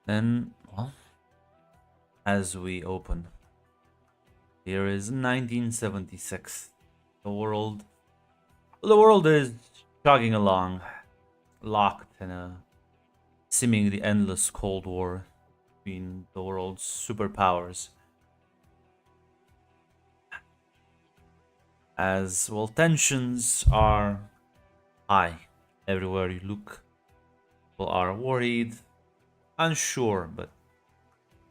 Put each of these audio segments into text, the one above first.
Then, well, as we open, here is 1976. The world is chugging along, locked in a seemingly endless Cold War between the world's superpowers. As well, tensions are high everywhere you look. People are worried, unsure, but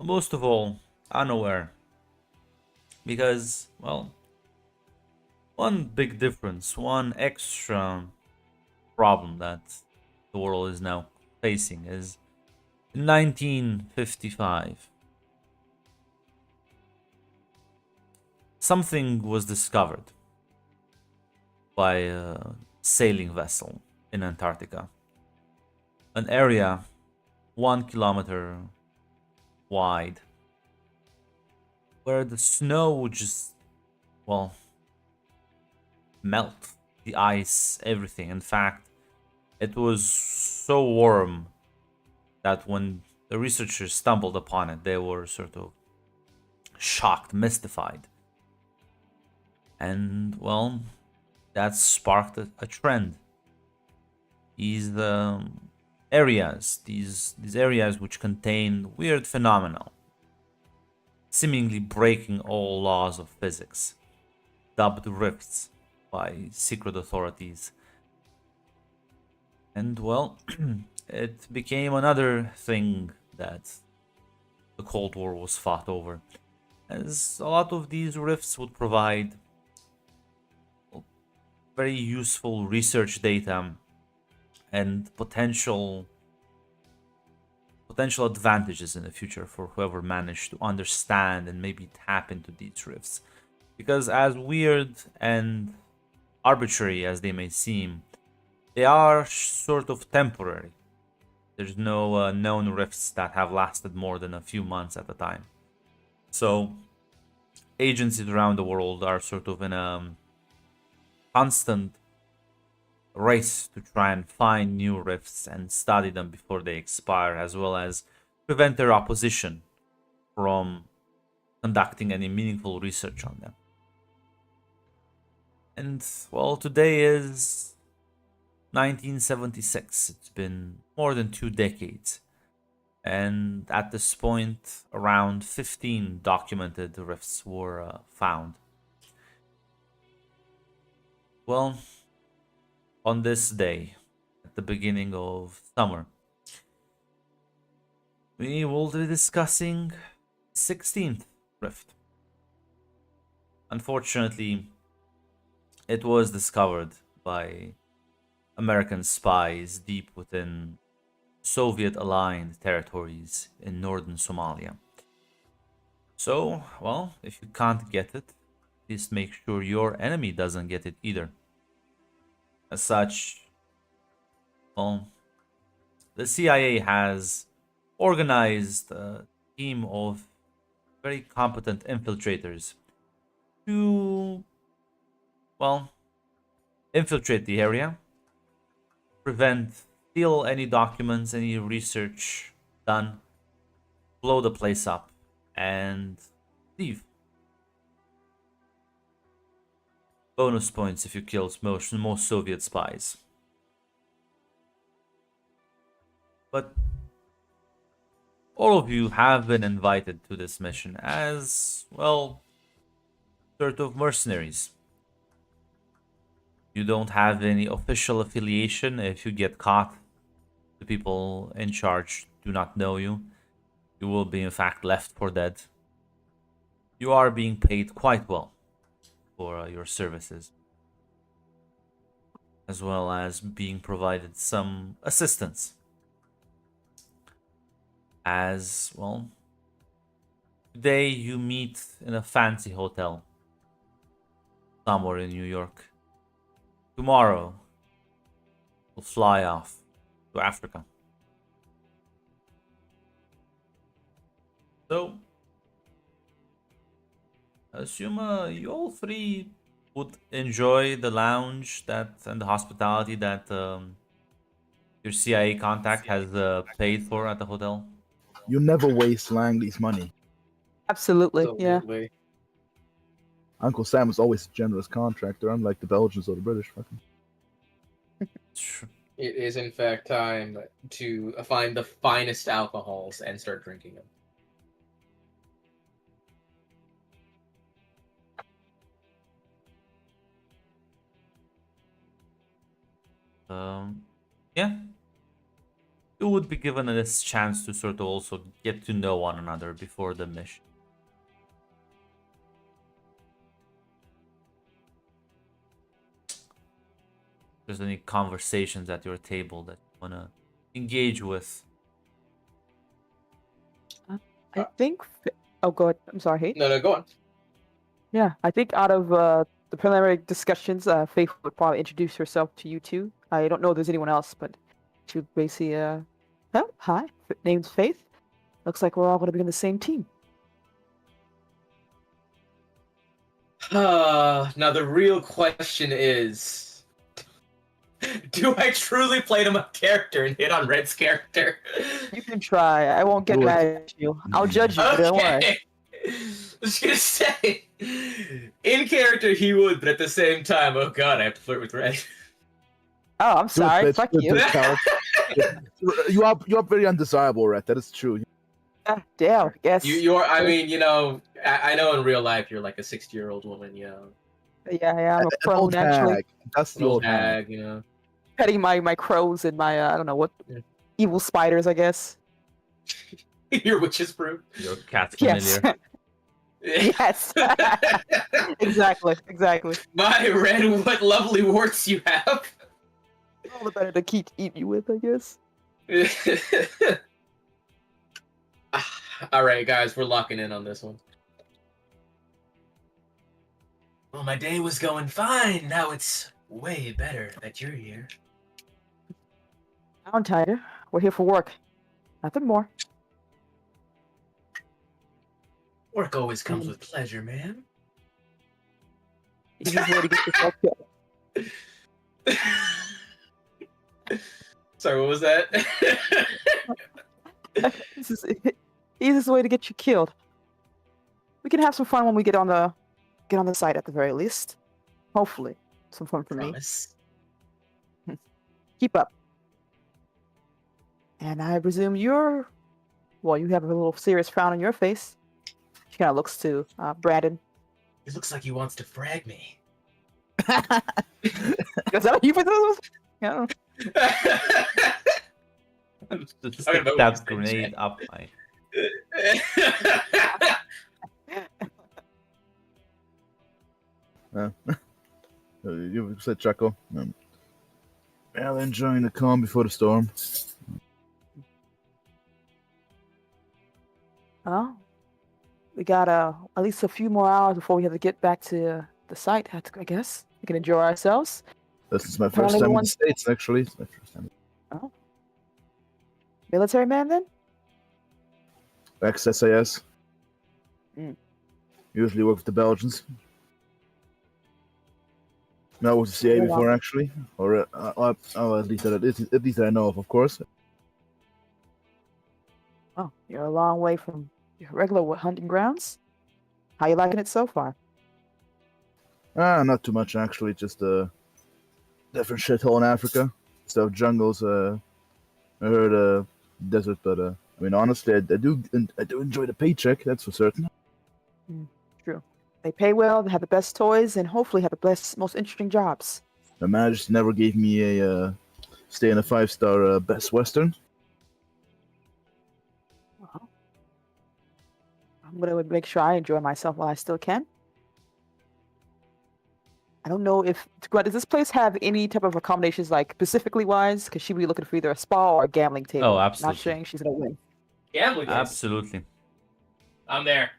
most of all, unaware. Because, well, one big difference, one extra problem that the world is now facing is in 1955, something was discovered by a sailing vessel in Antarctica. An area 1 kilometer wide where the snow would just, well, melt the ice, everything. In fact, it was so warm that when the researchers stumbled upon it, they were sort of shocked, mystified. And, well, that sparked a trend. These areas, these areas which contain weird phenomena, seemingly breaking all laws of physics, dubbed rifts by secret authorities. And, well, it became another thing that the Cold War was fought over, as a lot of these rifts would provide very useful research data and potential advantages in the future for whoever managed to understand and maybe tap into these rifts. Because as weird and arbitrary as they may seem, they are sort of temporary. There's no known rifts that have lasted more than a few months at a time. So agencies around the world are sort of in a constant race to try and find new rifts and study them before they expire, as well as prevent their opposition from conducting any meaningful research on them. And, well, today is 1976. It's been more than 2 decades. And at this point, around 15 documented rifts were found. Well, on this day, at the beginning of summer, we will be discussing 16th rift. Unfortunately, it was discovered by American spies deep within Soviet-aligned territories in northern Somalia. So, well, if you can't get it, just make sure your enemy doesn't get it either. As such, well, the CIA has organized a team of very competent infiltrators to, well, infiltrate the area, prevent, steal any documents, any research done, blow the place up, and leave. Bonus points if you kill most Soviet spies. But all of you have been invited to this mission as, well, sort of mercenaries. You don't have any official affiliation. If you get caught, the people in charge do not know you. You will be, in fact, left for dead. You are being paid quite well for your services, as well as being provided some assistance. As, well, today you meet in a fancy hotel somewhere in New York. Tomorrow, we'll fly off to Africa. So, I assume you all three would enjoy the lounge that and the hospitality that your CIA contact has paid for at the hotel. You never waste Langley's money. Absolutely, yeah. Absolutely. Uncle Sam is always a generous contractor, unlike the Belgians or the British. Fucking. Sure. It is in fact time to find the finest alcohols and start drinking them. Yeah. You would be given this chance to sort of also get to know one another before the mission. If there's any conversations at your table that you wanna engage with. I think. Oh, go ahead. I'm sorry. Hate. No, go on. Yeah, I think out of the preliminary discussions, Faith would probably introduce herself to you two. I don't know if there's anyone else, but she would basically, oh, hi, name's Faith. Looks like we're all going to be on the same team. Now the real question is, do I truly play to my character and hit on Red's character? You can try. I won't get Do it. mad at you. I'll judge you, but don't worry. Okay. I was gonna say, in character he would, but at the same time, oh god, I have to flirt with Red. Oh, I'm sorry. Fuck you. You are very undesirable, Red. That is true. Damn. Yes. You're. I mean, you know, I know in real life you're like a 60-year-old woman, you know. Yeah. I'm a An crone old actually. hag. That's the Old old hag. hag, you know. Petting my crows and my I don't know what evil spiders, I guess. Your witch's brew. Your cat's familiar. Yes. Yes. Exactly. My Red, what lovely warts you have. All the better to keep eating you with, I guess. All right, guys, we're locking in on this one. Well, my day was going fine. Now it's way better that you're here. I'm tired. We're here for work. Nothing more. Work always comes with pleasure, man. Easiest way to get yourself killed. Sorry, what was that? This is the easiest way to get you killed. We can have some fun when we get on the site at the very least. Hopefully, some fun for Promise. me. Keep up. And I presume you have a little serious frown on your face. She kind of looks to Brandon. It looks like he wants to frag me. Is that what you put this? Yeah. Just stick that grenade up my. You said chuckle. Well, enjoying the calm before the storm. Oh, we got at least a few more hours before we have to get back to the site. I guess we can enjoy ourselves. This is my first time in the States, actually. It's my first time. Oh, military man then? Ex-SAS. Usually work with the Belgians. No, with the CIA before, actually, or at least I know of course. Oh, you're a long way from your regular hunting grounds. How you liking it so far? Not too much actually. Just a different shithole in Africa. Instead of jungles, I heard desert, but I mean honestly, I do enjoy the paycheck. That's for certain. True. They pay well, they have the best toys, and hopefully have the best, most interesting jobs. My manager never gave me a stay in a 5-star Best Western. Well, I'm gonna make sure I enjoy myself while I still can. I don't know if does this place have any type of accommodations, like specifically wise? Because she'd be looking for either a spa or a gambling table. Oh, absolutely. Not saying she's gonna win. Gambling. Absolutely. I'm there.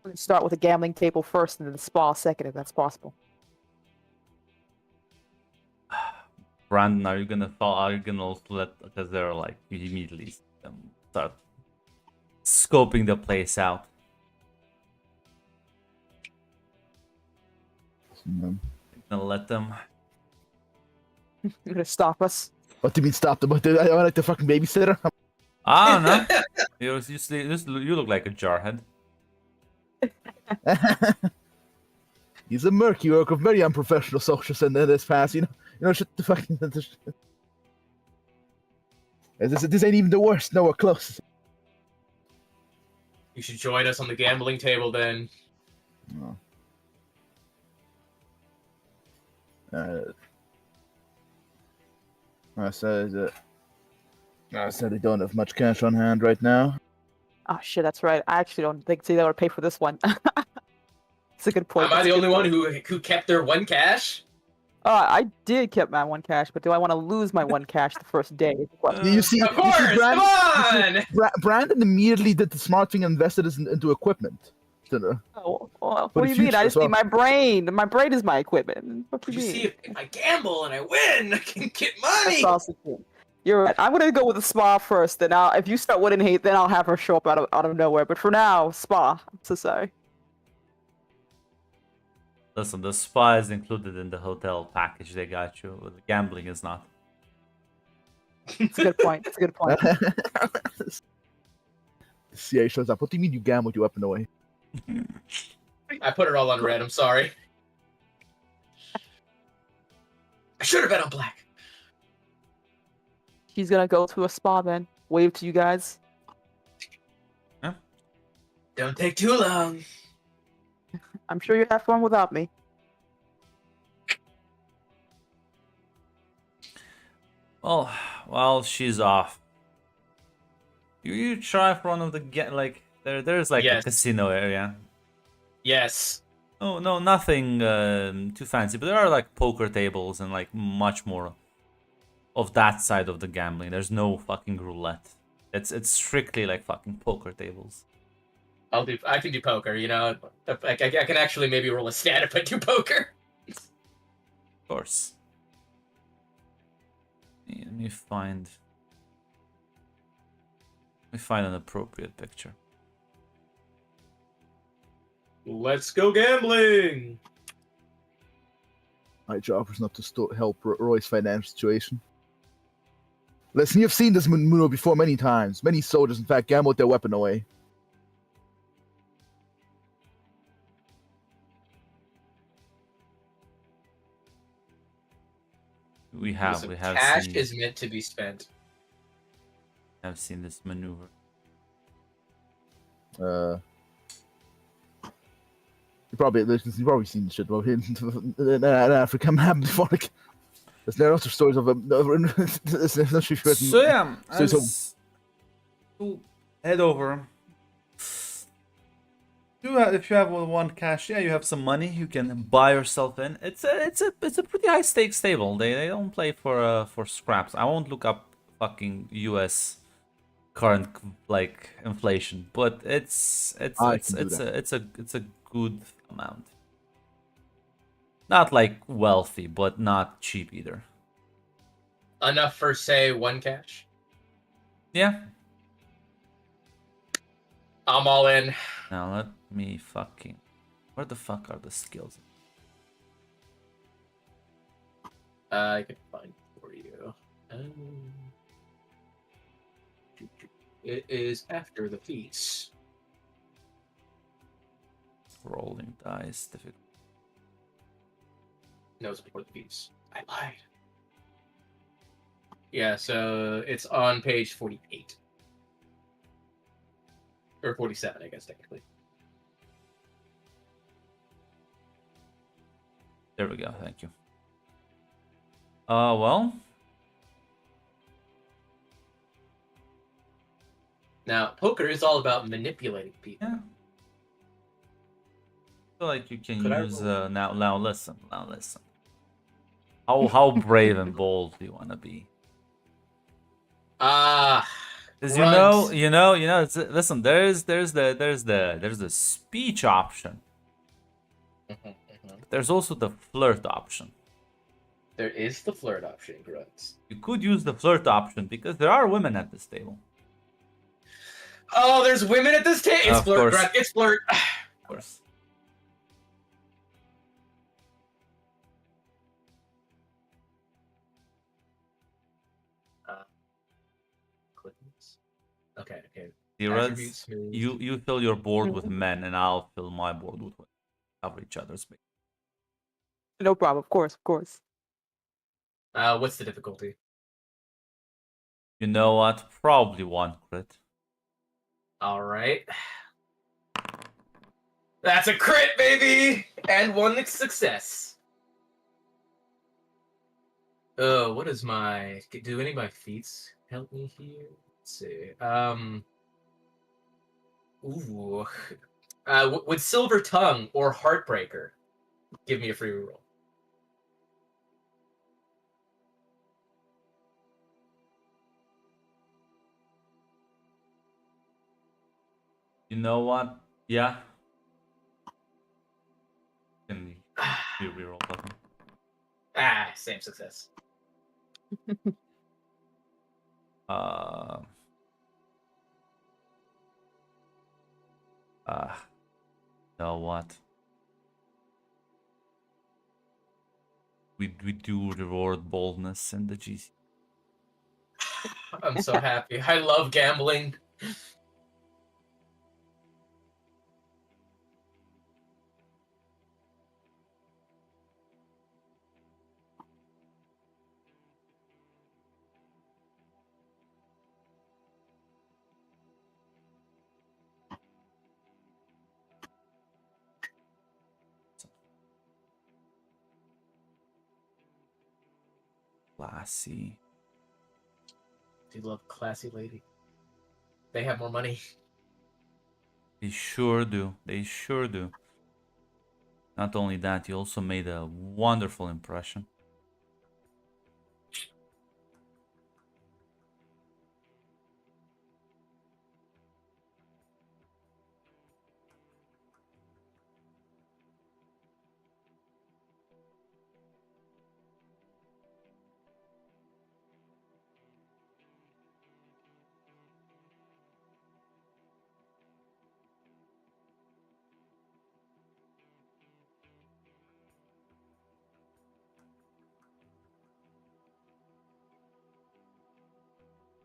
We can start with a gambling table first, and then the spa second, if that's possible. Brandon, are you gonna also let, because they're like, you immediately start scoping the place out? No. You're gonna let them? You're gonna stop us? What do you mean stop them? What, I like the fucking babysitter? I don't know. You look like a jarhead. He's a murky work of very unprofessional soldiers in this pass, you know, shut the fucking... This ain't even the worst, nowhere close. You should join us on the gambling table then. No. I said they don't have much cash on hand right now. Oh shit, that's right. I actually don't think they would pay for this one. It's a good point. Am I That's a the good only one point. who kept their 1 cash? I did keep my 1 cash, but do I want to lose my 1 cash the first day? Is the question. You see, Of course, Brandon, come on! Brandon immediately did the smart thing and invested into equipment. Oh, well, For what the do you mean? future I as just need well. my brain. My brain is my equipment. What do You you see, mean? if I gamble and I win, I can get money! That's also true. You're right. I'm gonna go with the spa first. Then if you start winning hate, then I'll have her show up out of nowhere. But for now, spa. I'm so sorry. Listen, the spa is included in the hotel package they got you. But the gambling is not. It's a good point. It's a good point. CIA shows up. What do you mean you gambled your weapon away? I put it all on red, I'm sorry. I should have bet on black. She's gonna go to a spa then. Wave to you guys. Don't take too long. I'm sure you have fun without me. Well, while she's off, you try for one of the there's like Yes. a casino area. Yes. Oh no, nothing too fancy, but there are like poker tables and like much more of that side of the gambling. There's no fucking roulette. It's strictly like fucking poker tables. I can do poker, you know. I can actually maybe roll a stat if I do poker. Of course. Let me find an appropriate picture. Let's go gambling! My job is not to help Roy's financial situation. Listen, you've seen this maneuver before many times. Many soldiers, in fact, gambled their weapon away. We have cash seen, is meant to be spent. have seen this maneuver. You've probably seen shit about him in Africa map before. Like, there are lots of stories of him. So yeah, So- we'll head over. If you have 1 cash, yeah, you have some money. You can buy yourself in. It's a pretty high stakes table. They don't play for scraps. I won't look up fucking U.S. current like inflation, but it's a good amount. Not like wealthy, but not cheap either. Enough for, say, 1 cash? Yeah. I'm all in. Now let me fucking... Where the fuck are the skills? I can find it for you. It is after the feast. Rolling dice, difficult. No, it's before the feast. I lied. Yeah, so it's on page 48. Or 47, I guess, technically. There we go, thank you. Well... Now, poker is all about manipulating people. Yeah. I feel like you can Could I use roll? now listen. How brave and bold do you want to be? Because Runs. you know. Listen, there's the speech option. There's also the flirt option. There is the flirt option, Grunts. You could use the flirt option because there are women at this table. Oh, there's women at this table. It's Of flirt, course. Grunt. It's flirt. Of course. Clippings. Okay. Theods, Attributes. you fill your board with men, and I'll fill my board with women. Cover each other's space. No problem. Of course, of course. What's the difficulty? You know what? Probably one crit. All right. That's a crit, baby, and one success. What is my? Do any of my feats help me here? Let's see. Ooh. Would Silver Tongue or Heartbreaker give me a free reroll? You know what? Yeah. Can you reroll button? Same success. You know what? We do reward boldness in the GC. I'm so happy. I love gambling. Classy. Do you love classy lady? They have more money. They sure do. They sure do. Not only that, you also made a wonderful impression.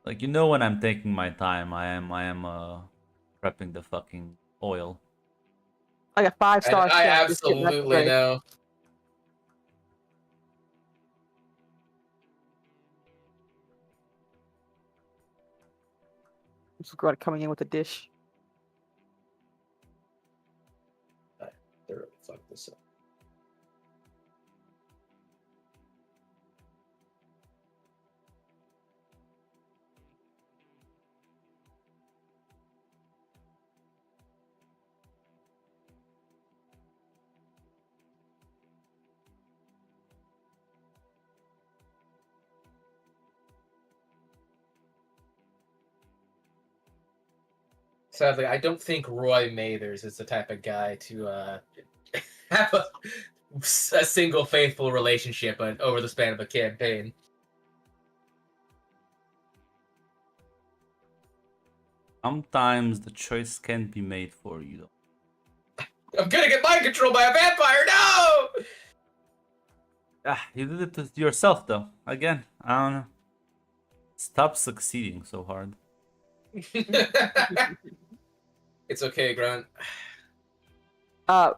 Like, you know, when I'm taking my time, I am prepping the fucking oil. Like a 5-star I chef. just getting that absolutely straight. know. Just coming in with a dish. Thoroughly fuck this up. Sadly, I don't think Roy Mathers is the type of guy to have a single faithful relationship over the span of a campaign. Sometimes the choice can't be made for you, though. I'm gonna get mind controlled by a vampire! No! You did it to yourself, though. Again, I don't know. Stop succeeding so hard. It's okay, Grunt.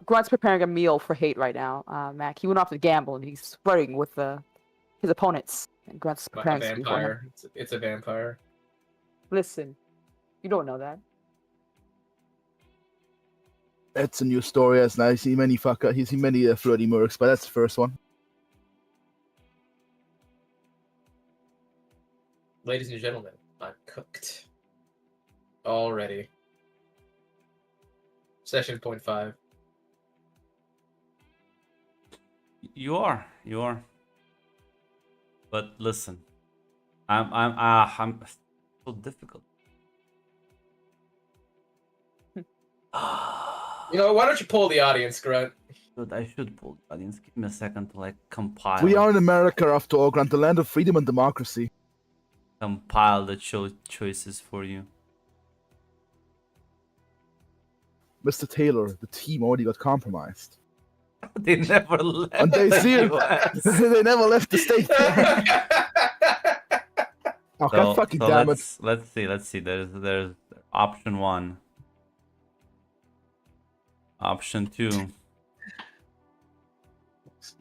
Grunt's preparing a meal for hate right now. Mac, he went off to gamble and he's flirting with his opponents. And Grunt's A preparing something for him. vampire. It's a vampire. Listen, you don't know that. It's a new story. As I see many he's seen many flirty mercs, but that's the first one. Ladies and gentlemen, I'm cooked. Already. Session 0.5. You are. But listen, I'm so difficult. You know, why don't you pull the audience, Grunt? But I should pull the audience. Give me a second to like compile. We are in America, after all, Grant, the land of freedom and democracy. Compile the choices for you. Mr. Taylor, the team already got compromised. They never left. On day zero, US. they never left the state. Oh, god fucking damn it. let's see. There's option 1. Option 2.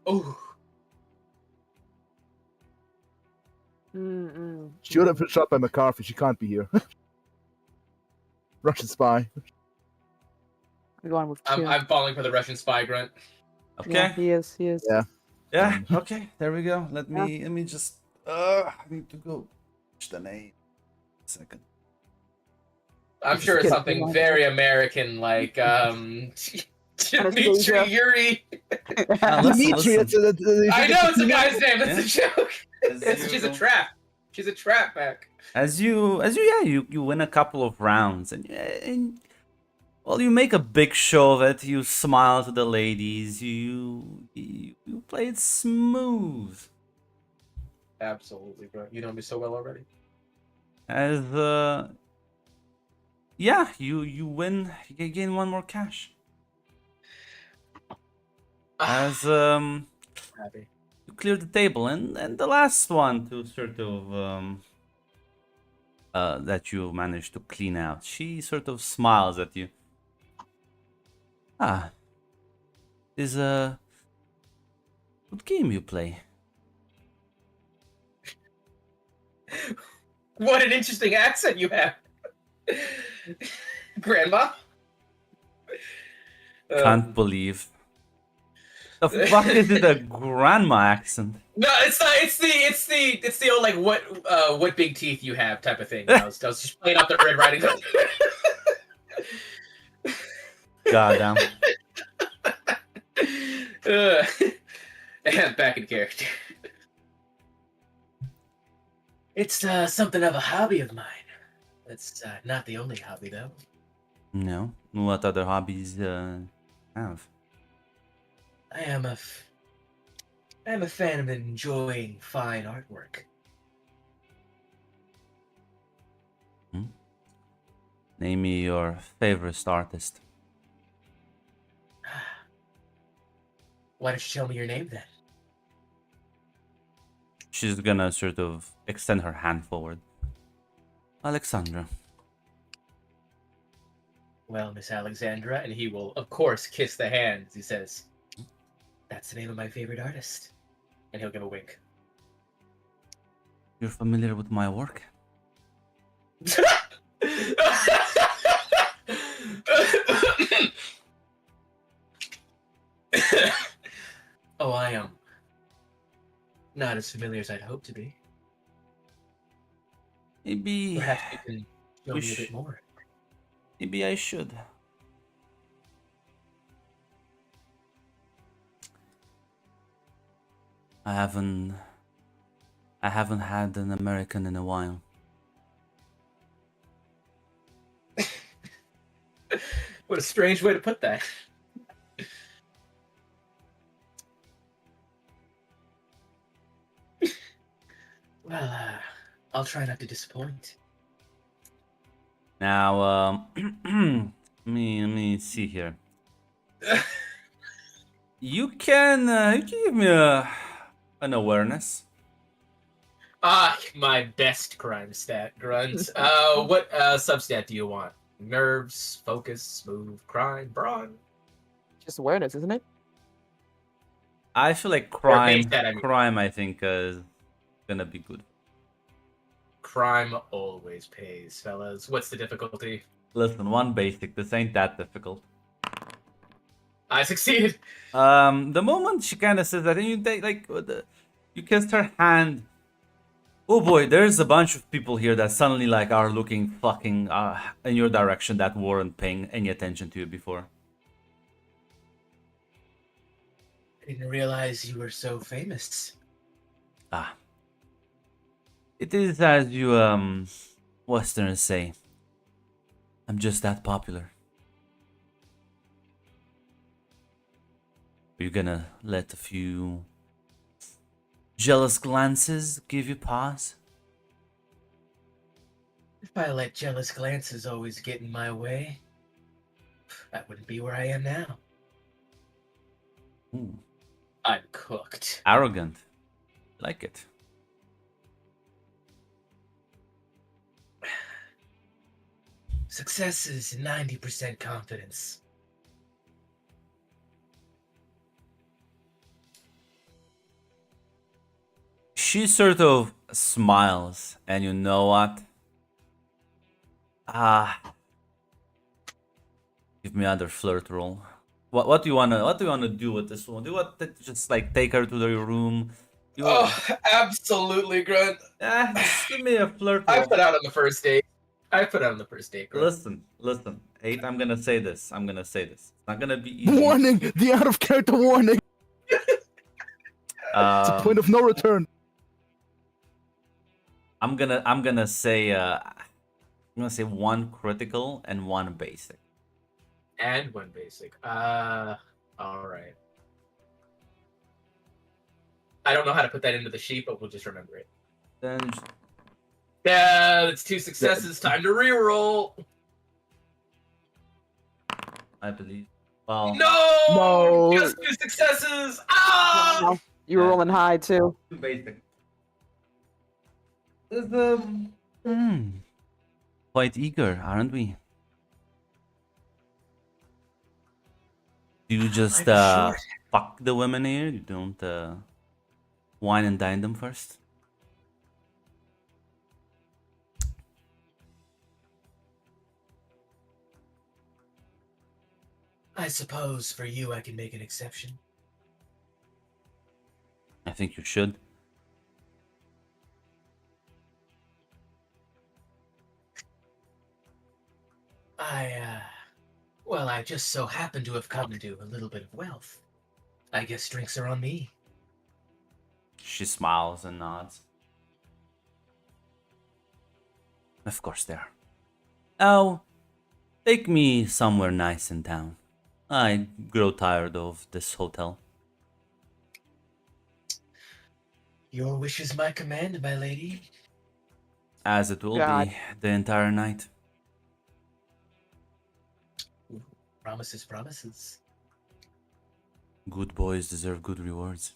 Oh, She would have been shot by McCarthy. She can't be here. Russian spy. I'm going with 2. I'm falling for the Russian spy grunt. Okay. Yeah, he is. He is. Yeah. Yeah, okay, there we go. Let me just I need to go watch the name. Second. I'm Just sure it's kidding. something very American, like Dmitry Yuri. Dimitri, I know it's a guy's name. It's a joke. As She's a you- trap. She's a trap back. As you you win a couple of rounds and well, you make a big show of it. You smile to the ladies. You play it smooth. Absolutely, bro. You know me so well already. As yeah, you win. You gain 1 more cash. As Happy. you clear the table, and the last one to sort of that you managed to clean out. She sort of smiles at you. Ah, is a good game you play. What an interesting accent you have, Grandma. Can't believe. The fuck is it a grandma accent? No, it's not. It's the old like what big teeth you have type of thing. I was just playing off the Red Riding Hood. Goddamn. And back in character. It's something of a hobby of mine. It's not the only hobby though. No. What other hobbies have? I am a fan of enjoying fine artwork. Name me your favorite artist. Why don't you tell me your name then? She's gonna sort of extend her hand forward. Alexandra. Well, Miss Alexandra, and he will, of course, kiss the hand as he says, "That's the name of my favorite artist." And he'll give a wink. You're familiar with my work? Oh, I am not as familiar as I'd hope to be. Maybe. Perhaps you can show We me a sh- bit more. Maybe I should. I haven't had an American in a while. What a strange way to put that. Well, I'll try not to disappoint. Now, let me see here. You can give me an awareness. My best crime stat, Grunt. What substat do you want? Nerves, focus, smooth, crime, brawn? Just awareness, isn't it? I feel like base that, I mean. crime. I think is gonna be good. Crime always pays, fellas. What's the difficulty? Listen, one basic. This ain't that difficult. I succeeded. The moment she kind of says that, and you take like you kissed her hand. Oh boy, there's a bunch of people here that suddenly like are looking fucking in your direction that weren't paying any attention to you before. I didn't realize you were so famous. Ah. It is as you Westerners say. I'm just that popular. Are you gonna let a few jealous glances give you pause? If I let jealous glances always get in my way, that wouldn't be where I am now. Ooh, I'm cooked. arrogant. Like it. Success is 90% confidence. She sort of smiles, and you know what? Ah, give me another flirt roll. What do you wanna do with this one? Do you want to just like take her to your room? You want, Oh, absolutely, Grunt. just give me a flirt I roll. put out on the first date. Grunt. Listen. Eight, I'm gonna say this. It's not gonna be easy. Warning! The out of character warning! It's a point of no return. I'm gonna say one critical and one basic. And one basic. All right. I don't know how to put that into the sheet, but we'll just remember it. Then Yeah, that's 2 successes. Time to reroll. I believe. Well, No! No. Just 2 successes. Ah! Wow. You were Yeah. rolling high too. too basic. Is quite eager, aren't we? Do you just I'm sure. fuck the women here? You don't wine and dine them first? I suppose for you I can make an exception. I think you should. Well, I just so happen to have come into a little bit of wealth. I guess drinks are on me. She smiles and nods. Of course they are. Oh, take me somewhere nice in town. I grow tired of this hotel. Your wish is my command, my lady. As it will God. be the entire night. Promises, promises. Good boys deserve good rewards.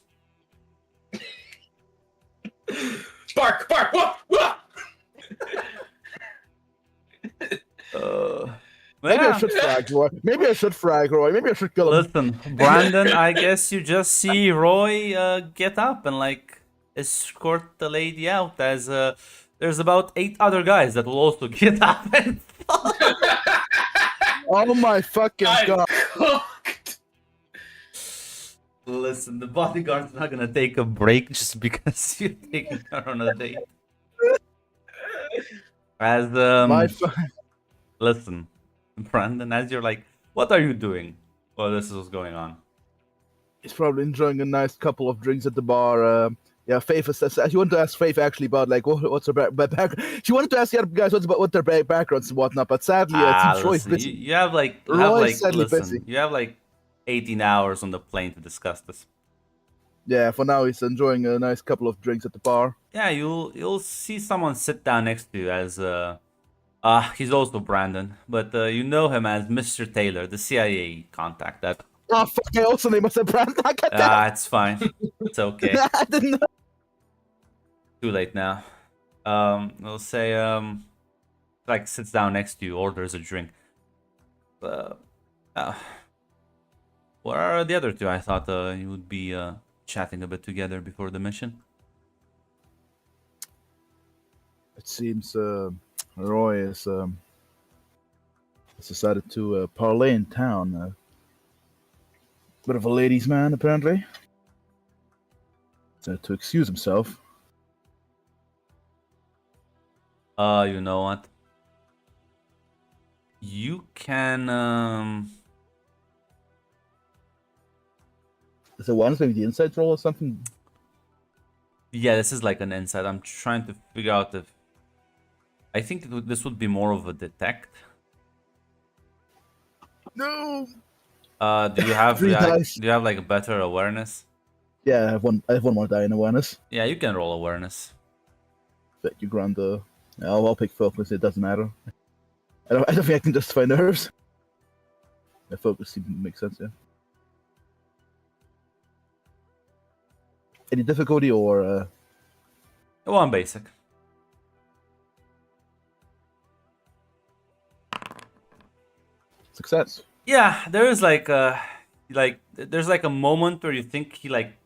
Bark, bark, woof, woof! Maybe I Yeah. should frag Roy. Maybe I should frag Roy. Maybe I should kill him. Listen, Brandon, I guess you just see Roy get up and like escort the lady out as there's about 8 other guys that will also get up and Oh my fucking I'm god. cooked. Listen, the bodyguard's not gonna take a break just because you're taking her on a date. As My listen, Brandon, as you're like, what are you doing? Well, this is what's going on. He's probably enjoying a nice couple of drinks at the bar. Yeah, Faith says she wanted to ask Faith actually about like what's her background. She wanted to ask the other guys what their backgrounds and whatnot, but sadly, it seems Roy's Listen, busy. you have like, Roy's sadly listen, busy. you have like 18 hours on the plane to discuss this. Yeah, for now he's enjoying a nice couple of drinks at the bar. Yeah, you'll see someone sit down next to you as he's also Brandon, but you know him as Mr. Taylor, the CIA contact. That Oh fuck! I also named myself Brandon. I got that. it's fine, it's okay. I didn't know. Too late now. We'll say like sits down next to you, orders a drink. Where are the other two? I thought you would be chatting a bit together before the mission. It seems Roy has decided to parlay in town. Bit of a ladies' man, apparently. So to excuse himself. You know what? You can Is it one maybe the inside roll or something? yeah, this is like an insight. I'm trying to figure out if I think this would be more of a detect. No. Do you have Three dice. do you have like a better awareness? Yeah, I have one more die in awareness. Yeah, you can roll awareness. Bet you grant the. I'll pick focus. It doesn't matter. I don't think I can justify nerves. The focus seems to make sense. Yeah. Any difficulty or? One basic. success. Yeah, there is there's like a moment where you think he like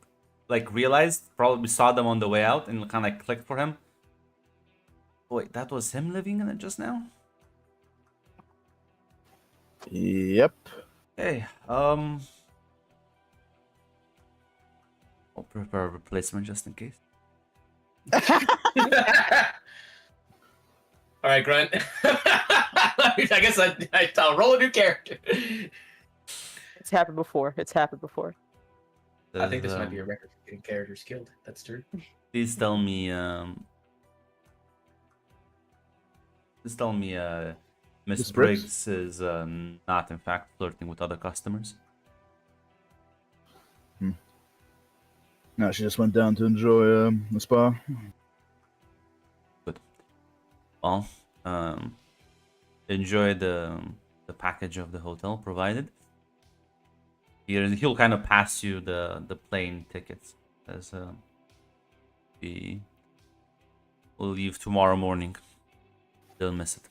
realized, probably saw them on the way out and kind of like clicked for him. Wait, that was him living in it just now? Yep. Hey, I'll prepare a replacement just in case. All right, Grunt. I guess I'll roll a new character. It's happened before. It's happened before. I think this might be a record for getting characters killed. That's true. Please tell me, Miss Miss Briggs? Briggs is not in fact flirting with other customers. No, she just went down to enjoy the spa. Well, enjoy the package of the hotel provided. He'll kind of pass you the plane tickets as we will leave tomorrow morning. Don't miss it.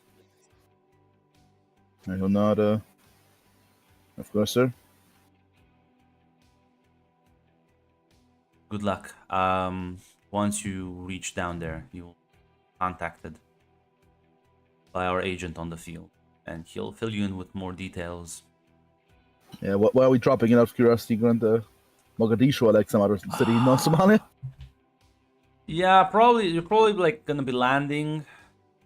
I will not. Of course, sir. Good luck. Once you reach down there, you'll be contacted by our agent on the field, and he'll fill you in with more details. Yeah. Why are we dropping it out of curiosity? Going to Mogadishu or like some other city in North Somalia? Yeah, probably you're probably like gonna be landing.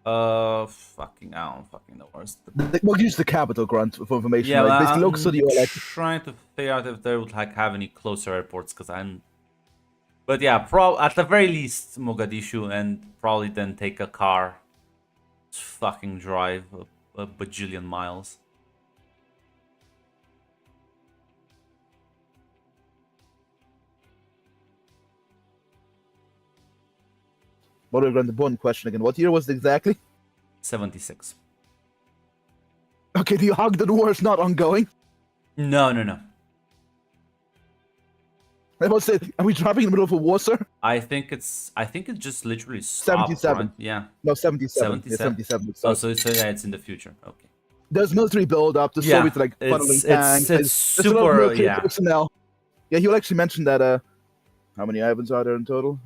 I don't fucking know where's the. We'll use the capital, Grant, for information. Yeah, like, well, basically, local city or like. trying to figure out if they would like have any closer airports, because I'm. But yeah, at the very least Mogadishu, and probably then take a car. Fucking drive a bajillion miles. What are the one question again? What year was it exactly? 76. Okay, the Ogden War is not ongoing. No. I must say, are we dropping in the middle of a war, sir? I think it just literally stopped. 77. Right? Yeah. No, 77. 77? Yeah, 77. Oh, so yeah, it's in the future. Okay. There's military build-up. The Yeah, Soviets are like funneling tanks. it's There's a lot of super. military Yeah. personnel. Yeah, he will actually mention that. How many Ivans are there in total?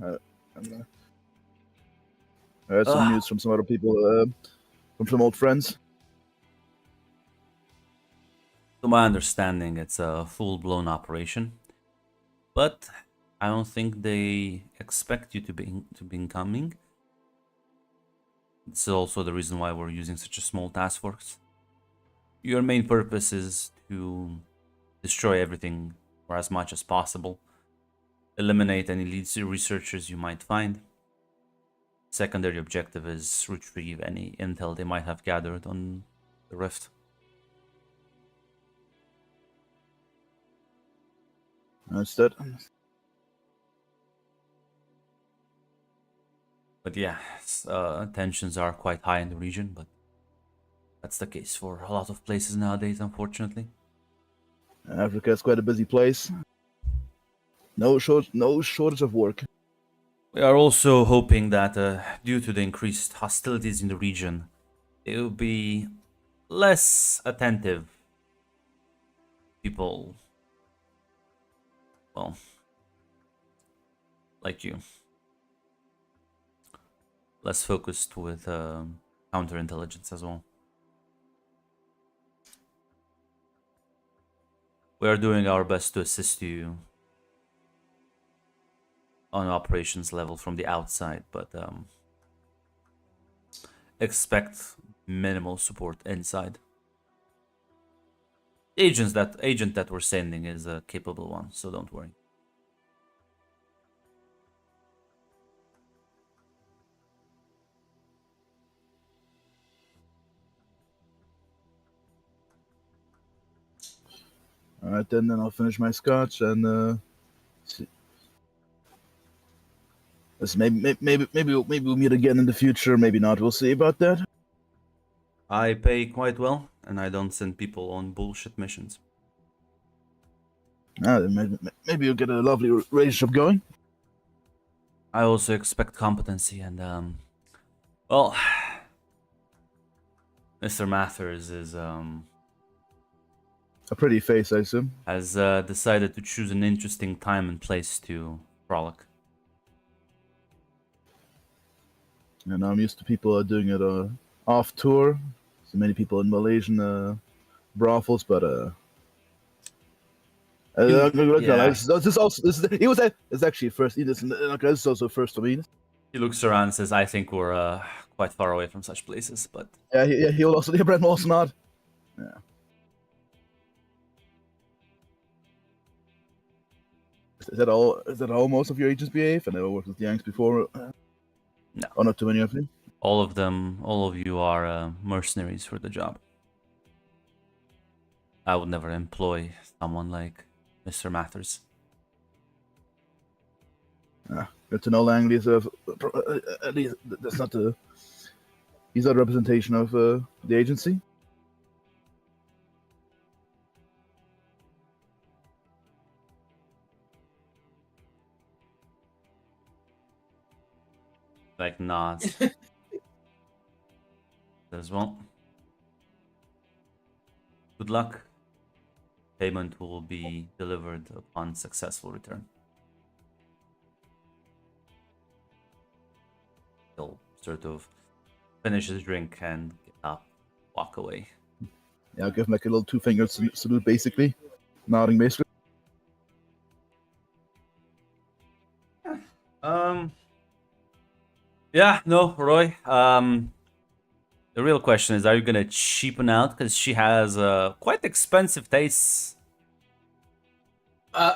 I heard some news from some other people, from some old friends. To my understanding, it's a full-blown operation, but I don't think they expect you to be incoming. This is also the reason why we're using such a small task force. Your main purpose is to destroy everything, or as much as possible. Eliminate any lead researchers you might find. Secondary objective is retrieve any intel they might have gathered on the rift. Understood. But yeah, tensions are quite high in the region, but that's the case for a lot of places nowadays, unfortunately. Africa is quite a busy place. No shortage of work. We are also hoping that due to the increased hostilities in the region, it will be less attentive people, well, like you. Less focused with counterintelligence as well. We are doing our best to assist you on operations level from the outside, but expect minimal support inside. Agent that we're sending is a capable one, so don't worry. All right, then I'll finish my scotch and see. Maybe we'll meet again in the future. Maybe not. We'll see about that. I pay quite well, and I don't send people on bullshit missions. Then maybe you'll get a lovely relationship going. I also expect competency, and well, Mr. Mathers is A pretty face, I assume. has decided to choose an interesting time and place to frolic. And I'm used to people doing it off tour. So many people in Malaysian brothels, but Yeah. it's actually first. This is also first for me. He looks around and says, I think we're quite far away from such places, but Yeah, he'll also. Yeah, Brent will also nod. Yeah. Is that all? Is that how most of your agents behave? I never worked with Yanks before. No. Oh, not too many of you. all of you are mercenaries for the job. I would never employ someone like Mr. Mathers. Good to know Langley is at least that's not the. He's not a representation of the agency. Like nods. Says, well, good luck. Payment will be delivered upon successful return. He'll sort of finish his drink and get up, walk away. Yeah, I'll give him like a little two-finger salute, basically, nodding basically. Yeah, no, Roy. The real question is, are you gonna cheapen out because she has quite expensive tastes?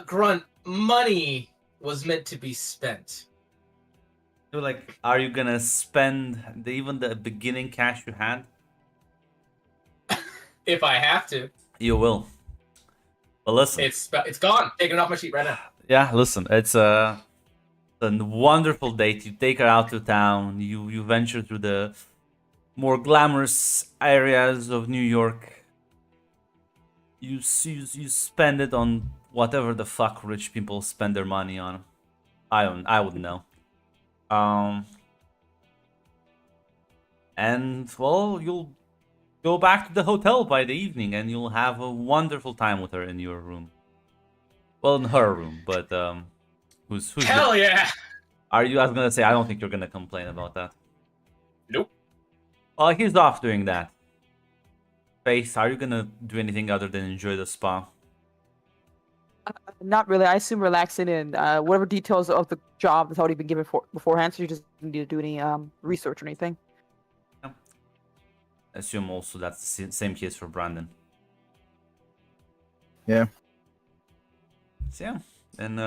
Grunt, money was meant to be spent. So, like, are you gonna spend even the beginning cash you had? If I have to. You will. But listen. It's gone. Taking it off my sheet right now. Yeah, listen. It's a wonderful date. You take her out to town. You venture through the more glamorous areas of New York. You spend it on whatever the fuck rich people spend their money on. I wouldn't know. And well, you'll go back to the hotel by the evening, and you'll have a wonderful time with her in your room. Well, in her room, but who's Hell yeah! Are you? I was gonna say, I don't think you're gonna complain about that. Nope. Well, he's off doing that. Faith, are you gonna do anything other than enjoy the spa? Not really. I assume relaxing and whatever details of the job has already been given beforehand, so you just don't need to do any research or anything. Yeah. I assume also that's the same case for Brandon. Yeah. So yeah, and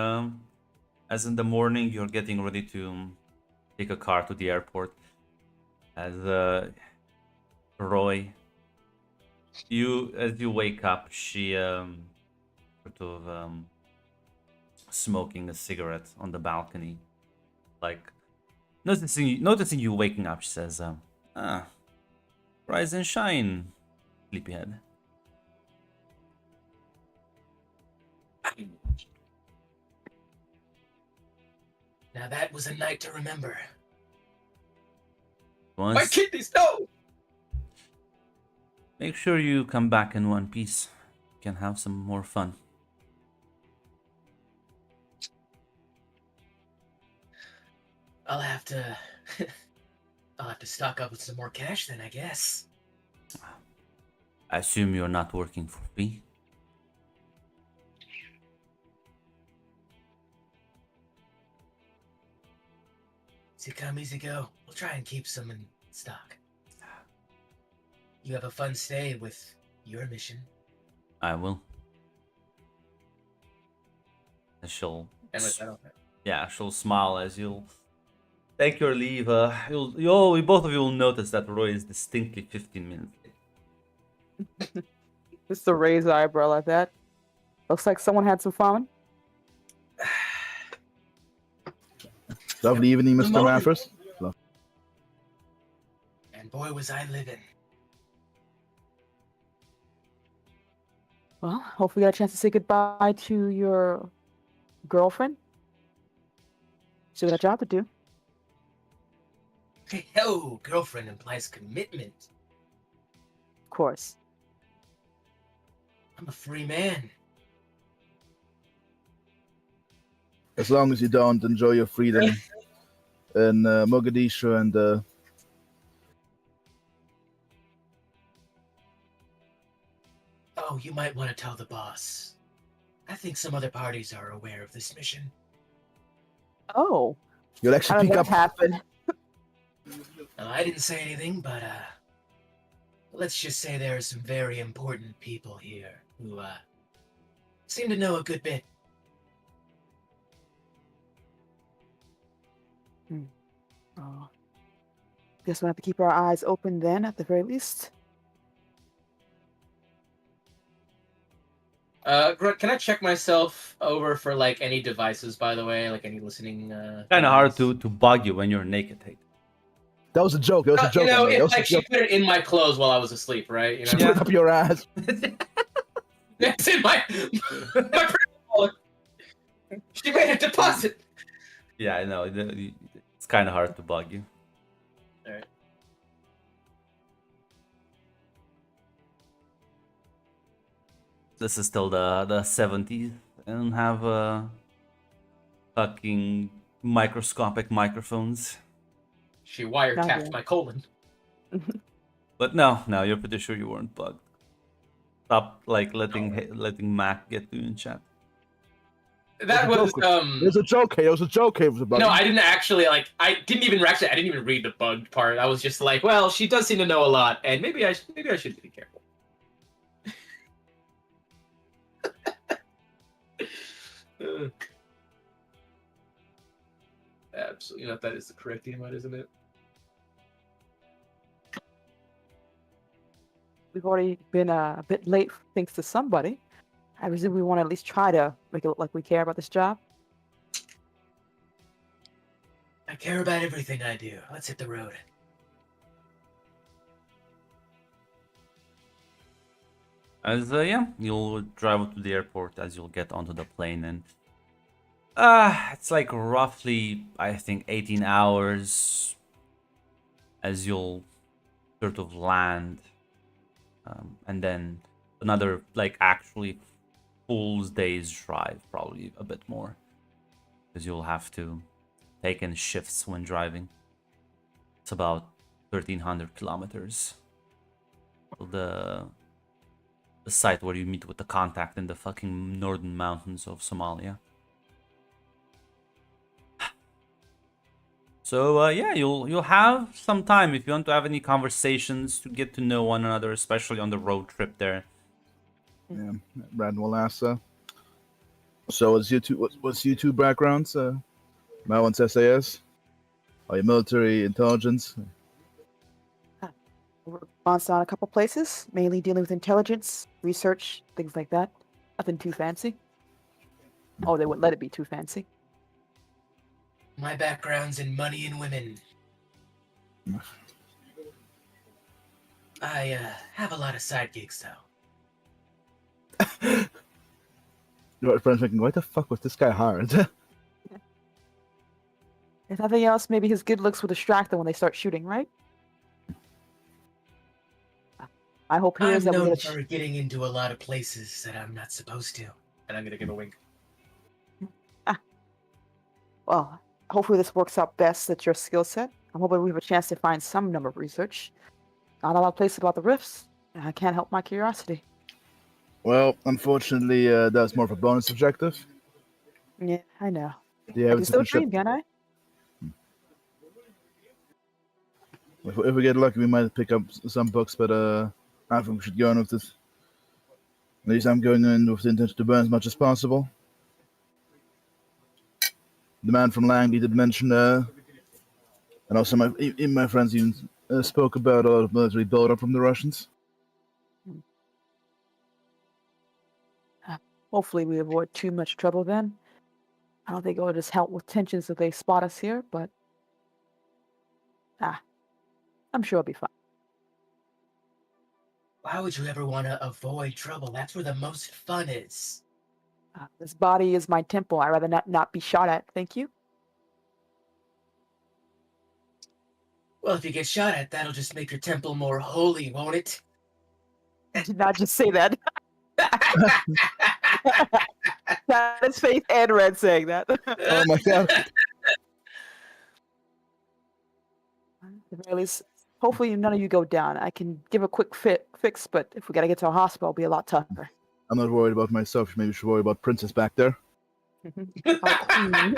as in the morning you're getting ready to take a car to the airport, as Roy, as you wake up, she sort of smoking a cigarette on the balcony, like noticing you waking up. She says, rise and shine, sleepyhead. Now that was a night to remember. Once, My kidneys, no! make sure you come back in one piece. You can have some more fun. I'll have to stock up with some more cash then, I guess. I assume you're not working for me. Easy come, easy go. We'll try and keep some in stock. You have a fun stay with your mission. I will. And she'll, And with that, I'll- yeah, she'll smile as you'll take your leave. Both of you will notice that Roy is distinctly 15 minutes late. Just to raise the eyebrow like that. Looks like someone had some fun. Lovely evening, Mr. moment. Mathers. And boy, was I living. Well, hopefully you got a chance to say goodbye to your girlfriend. Still got a job to do. Hey, ho, girlfriend implies commitment. Of course. I'm a free man. As long as you don't enjoy your freedom in Mogadishu and Oh, you might want to tell the boss. I think some other parties are aware of this mission. Oh, you'll how actually did pick that up. happen? I didn't say anything, but let's just say there are some very important people here who seem to know a good bit. Oh, guess we'll have to keep our eyes open then, at the very least. Grunt, can I check myself over for like any devices, by the way, like any listening? Kind of hard things? to bug you when you're naked, Tate. That was a joke. That was a joke. You know, I made. That it's was a like she joke. put it in my clothes while I was asleep, right? You She know, put it up your ass. it's in my my wallet. She made a deposit. Yeah, I know. It's kind of hard to bug you. All right. This is still the 70s and have fucking microscopic microphones. She wiretapped Goddamn. my colon. But no, you're pretty sure you weren't bugged. Stop like letting Mac get to you in chat. That was It was a joke. Hey, it was a joke. Hey, it was a bug. No, I didn't actually I didn't even read the bugged part. I was just like, well, she does seem to know a lot, and maybe I should be careful. Absolutely, that is the correct emote, isn't it? We've already been a bit late thanks to somebody. I presume we want to at least try to make it look like we care about this job. I care about everything I do. Let's hit the road. As you'll drive to the airport as you'll get onto the plane, and it's like roughly, I think, 18 hours as you'll sort of land, and then another like actually full day's drive, probably a bit more, because you'll have to take in shifts when driving. It's about 1,300 kilometers. The site where you meet with the contact in the fucking northern mountains of Somalia. So you'll have some time if you want to have any conversations to get to know one another, especially on the road trip there. Yeah, Brad will ask. So, what's your two backgrounds? My one's SAS. Are you military intelligence? We're bounced on a couple places, mainly dealing with intelligence, research, things like that. Nothing too fancy. Oh, they wouldn't let it be too fancy. My background's in money and women. I have a lot of side gigs, though. You know what, friends thinking, why the fuck was this guy hired? If nothing else, maybe his good looks will distract them when they start shooting, right? I hope he I'm is that we known get a for getting into a lot of places that I'm not supposed to. And I'm gonna give a wink. Well, hopefully this works out best at your skill set. I'm hoping we have a chance to find some number of research. Not a lot of places about the rifts. And I can't help my curiosity. Well, unfortunately, that's more of a bonus objective. Yeah, I know. Do you I have can a still different ship? dream, can I? If we get lucky, we might pick up some books, but I think we should go in with this. At least I'm going in with the intention to burn as much as possible. The man from Langley did mention, and also my friends even spoke about a lot of military buildup from the Russians. Hopefully we avoid too much trouble then. I don't think it will just help with tensions if they spot us here, but I'm sure it'll be fine. Why would you ever want to avoid trouble? That's where the most fun is. This body is my temple. I'd rather not be shot at. Thank you. Well, if you get shot at, that'll just make your temple more holy, won't it? I did not just say that. That is Faith and Red saying that. Oh my god. At the very least, hopefully none of you go down. I can give a quick fix, but if we gotta get to a hospital, it'll be a lot tougher. I'm not worried about myself. Maybe you should worry about Princess back there. Our queen.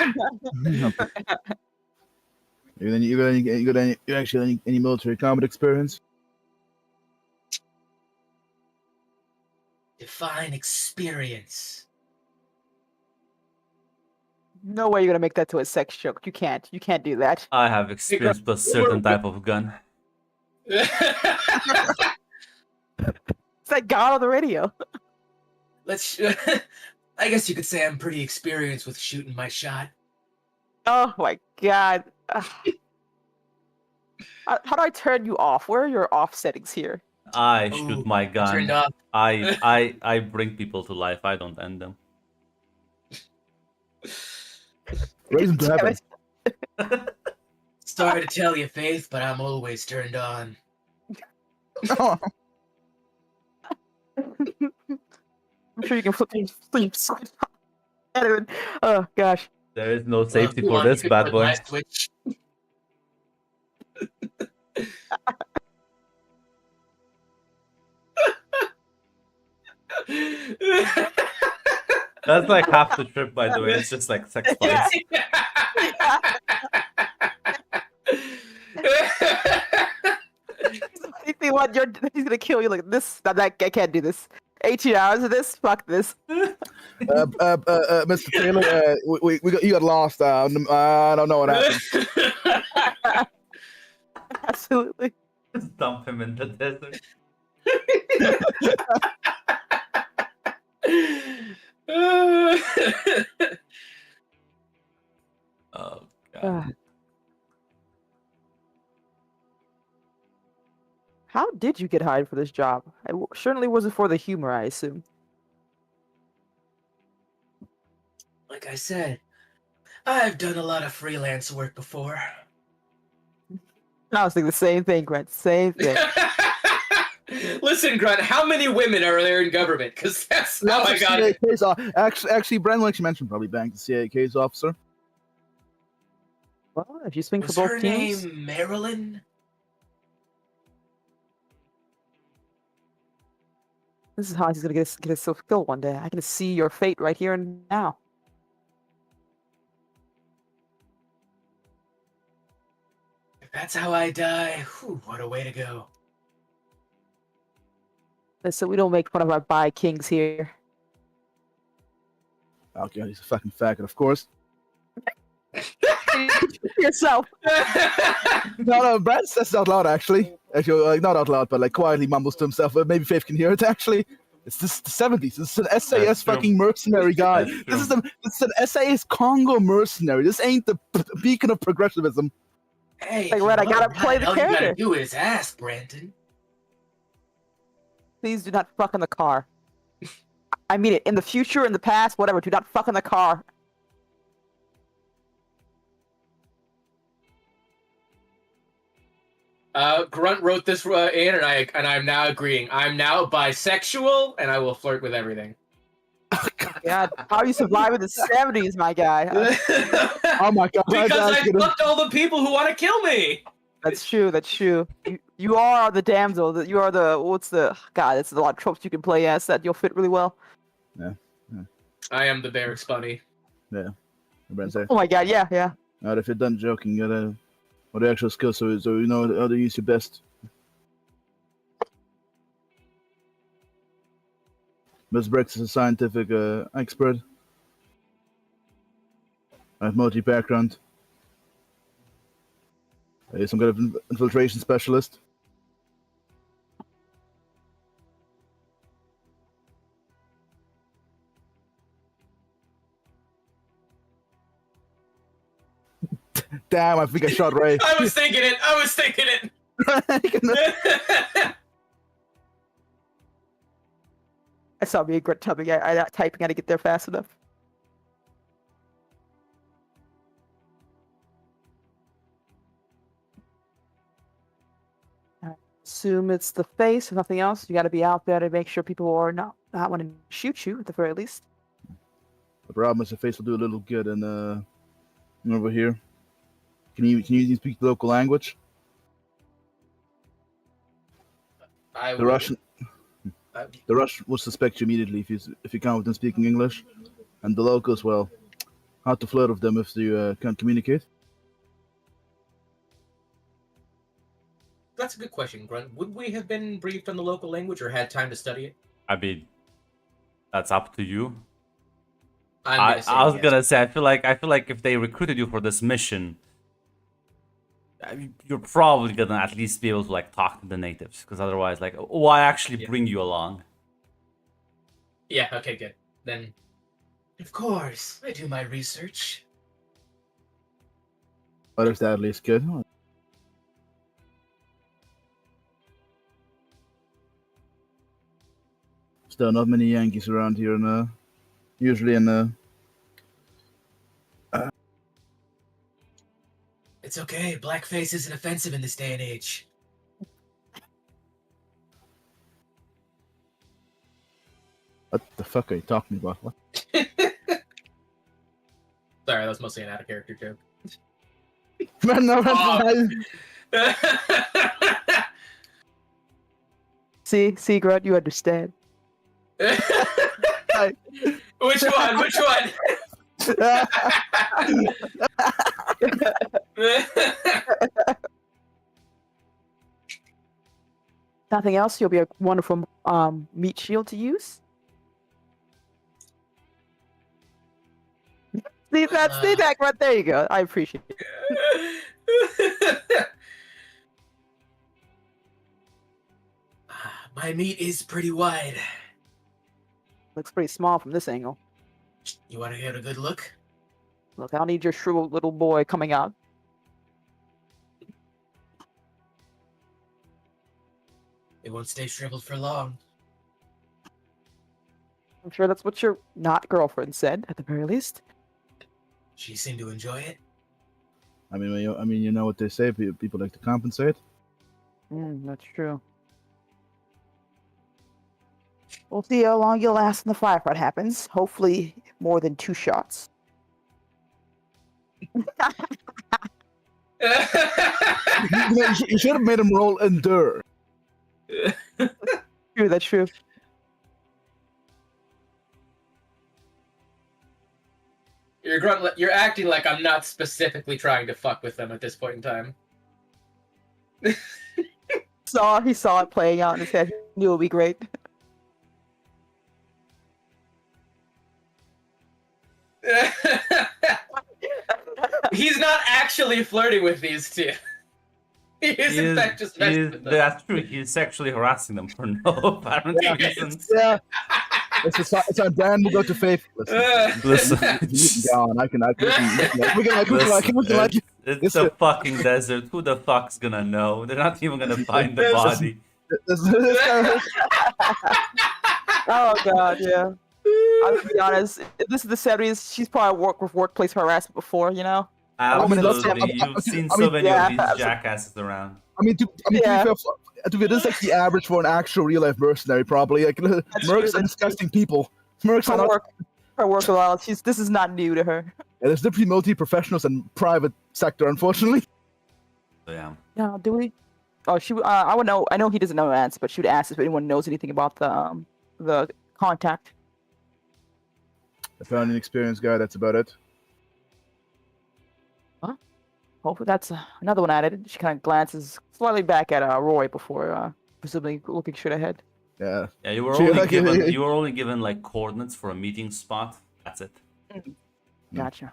You actually any military combat experience? Define experience. No way you're gonna make that to a sex joke. You can't. You can't do that. I have experience with a certain type of gun. It's like God on the radio. Let's. I guess you could say I'm pretty experienced with shooting my shot. Oh my god. How do I turn you off? Where are your off settings here? I Ooh, shoot my gun. turned off. I bring people to life. I don't end them. Raise them to Damn heaven. it. Sorry to tell you, Faith, but I'm always turned on. Oh, I'm sure you can flip sleep. Oh gosh. There is no safety If you for want, you this could bad flip boy. my switch. That's like half the trip, by the way. It's just like sex Yeah. fights. What he's gonna kill you like this. That I can't do this. 18 hours of this. Fuck this. Mr. Taylor, you got lost. I don't know what happened. Absolutely. Just dump him in the desert. Oh god. How did you get hired for this job? It certainly wasn't for the humor, I assume. Like I said, I've done a lot of freelance work before. I was thinking the same thing, Grant. Same thing. Listen, Grunt, how many women are there in government? Because that's how I got it. Actually, Brandon actually mentioned probably Bank, the CIA case officer. Well, if you swing Was for both her teams, name Marilyn? this is how he's gonna get himself killed one day. I can see your fate right here and now. If that's how I die, whew, what a way to go. So we don't make fun of our bi kings here. Oh god, he's a fucking faggot, of course. Yourself. No, Brad says it out loud actually. Actually, like not out loud, but like quietly mumbles to himself. Maybe Faith can hear it actually. It's the 70s. This is an SAS That's true. fucking mercenary guy. That's true. This is an SAS Congo mercenary. This ain't the beacon of progressivism. Hey, Like, Red, I gotta play the all you gotta character. do is ask, Brandon. Please do not fuck in the car. I mean it. In the future, in the past, whatever. Do not fuck in the car. Grunt wrote this in, and I'm now agreeing. I'm now bisexual, and I will flirt with everything. God, how you surviving the 70s, my guy? Oh my god! Because I gonna... fucked all the people who want to kill me. That's true. That's true. You are the damsel. You are the what's the God? It's a lot of tropes you can play as that you'll fit really well. I am the Barracks bunny. Brad say. Oh my God! Yeah, yeah. Alright, if you're done joking, you gotta what the actual skills so you know how to use your best. Ms. Briggs is a scientific expert. I have multi background. He's some kind of infiltration specialist. Damn, I think I shot Ray. I was thinking it. I was thinking it. I saw me a great typing. I not typing. I had to get there fast enough. Assume it's the face, if nothing else. You got to be out there to make sure people are not wanting to shoot you at the very least. The problem is the face will do a little good and over here. Can you speak the local language? I The would. Russian the Russian will suspect you immediately if you come with them speaking English, and the locals, well, how to flirt with them if you can't communicate. That's a good question, Grunt. Would we have been briefed on the local language or had time to study it? I mean, that's up to you. I'm I, gonna say I was yes. gonna say I feel like if they recruited you for this mission, I mean, you're probably gonna at least be able to like talk to the natives, because otherwise, like, why actually Yeah. bring you along? Yeah. Okay. Good. Then, of course, I do my research. But if that at least good. Still not many Yankees around here, and usually in It's okay. Blackface isn't offensive in this day and age. what the fuck are you talking about? What? Sorry, that was mostly an out of character joke. Man, no, Oh. See, Grunt, you understand. Which one? Which one? Nothing else. You'll be a wonderful meat shield to use. See that, Grunt. There you go. I appreciate it. My meat is pretty wide. Looks pretty small from this angle. You want to get a good look? Look, I'll need your shriveled little boy coming out. It won't stay shriveled for long. I'm sure that's what your not girlfriend said, at the very least. She seemed to enjoy it. I mean, you know what they say. People like to compensate. That's true. We'll see how long you'll last when the firefight happens. Hopefully, more than 2 shots. You should have made him roll endure. True, that's true. You're acting like I'm not specifically trying to fuck with them at this point in time. He saw it playing out in his head. He knew it would be great. He's not actually flirting with these two. He is in fact just messing with them. That's true. He's sexually harassing them for no apparent reason. Yeah. It's our Dan. We'll go to Faith. Listen. You can go on. I can. It's a fucking desert. Who the fuck's gonna know? They're not even gonna find the body. Oh god, yeah. I'll be honest. This is the 70s. She's probably worked with workplace harassment before, you know. Absolutely. You've seen so many of these jackasses around. To be fair, this is like the average for an actual real life mercenary, probably. Like mercs are disgusting people. Mercs are not. Her work a while. This is not new to her. Yeah, there's different multi-professionals and private sector, unfortunately. So, yeah. No, do we? Oh, she. I would know. I know he doesn't know the answer, but she would ask if anyone knows anything about the contact. I found an experienced guy. That's about it. Huh? Hopefully that's another one added. She kind of glances slightly back at Roy before presumably looking straight ahead. Yeah. Yeah, you were only given like coordinates for a meeting spot. That's it. Gotcha.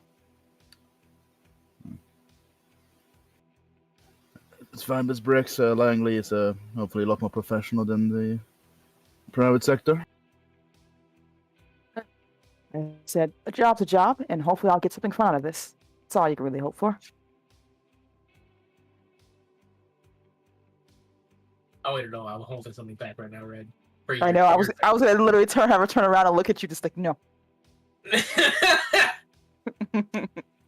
It's fine, Miss Briggs. Langley is hopefully a lot more professional than the private sector. I said, a job's a job, and hopefully I'll get something fun out of this. That's all you can really hope for. Oh wait, no, I'm holding something back right now, Red. I know. I was gonna literally turn around and look at you, just like no.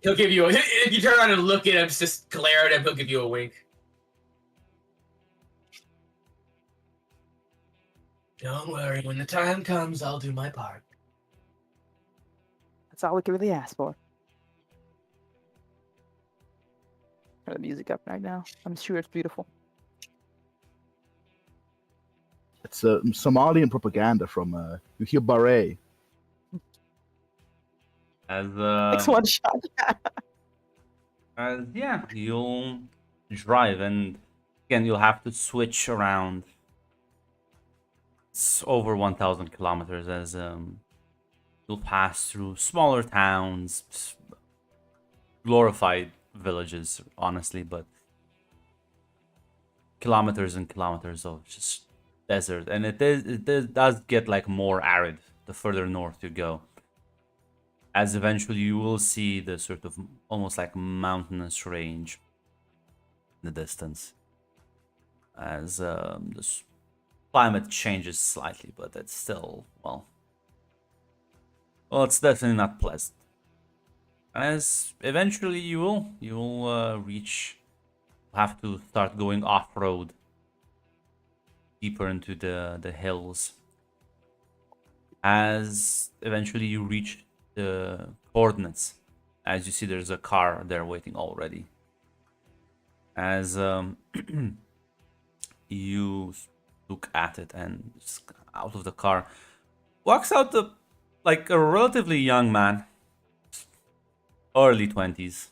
He'll give you if you turn around and look at him, just glare at him. He'll give you a wink. Don't worry, when the time comes, I'll do my part. That's all we can really ask for. Turn the music up right now. I'm sure it's beautiful. It's Somalian propaganda from you hear Barre. As Next one shot. yeah, you'll drive, and again, you'll have to switch around. It's over 1,000 kilometers, as you'll pass through smaller towns, glorified villages, honestly, but kilometers and kilometers of just desert, and does get like more arid the further north you go, as eventually you will see the sort of almost like mountainous range in the distance, as the climate changes slightly, but it's still, well, it's definitely not pleasant. As eventually you will reach, have to start going off-road deeper into the hills, as eventually you reach the coordinates. As you see, there's a car there waiting already. As you look at it, and out of the car walks out like a relatively young man, early 20s.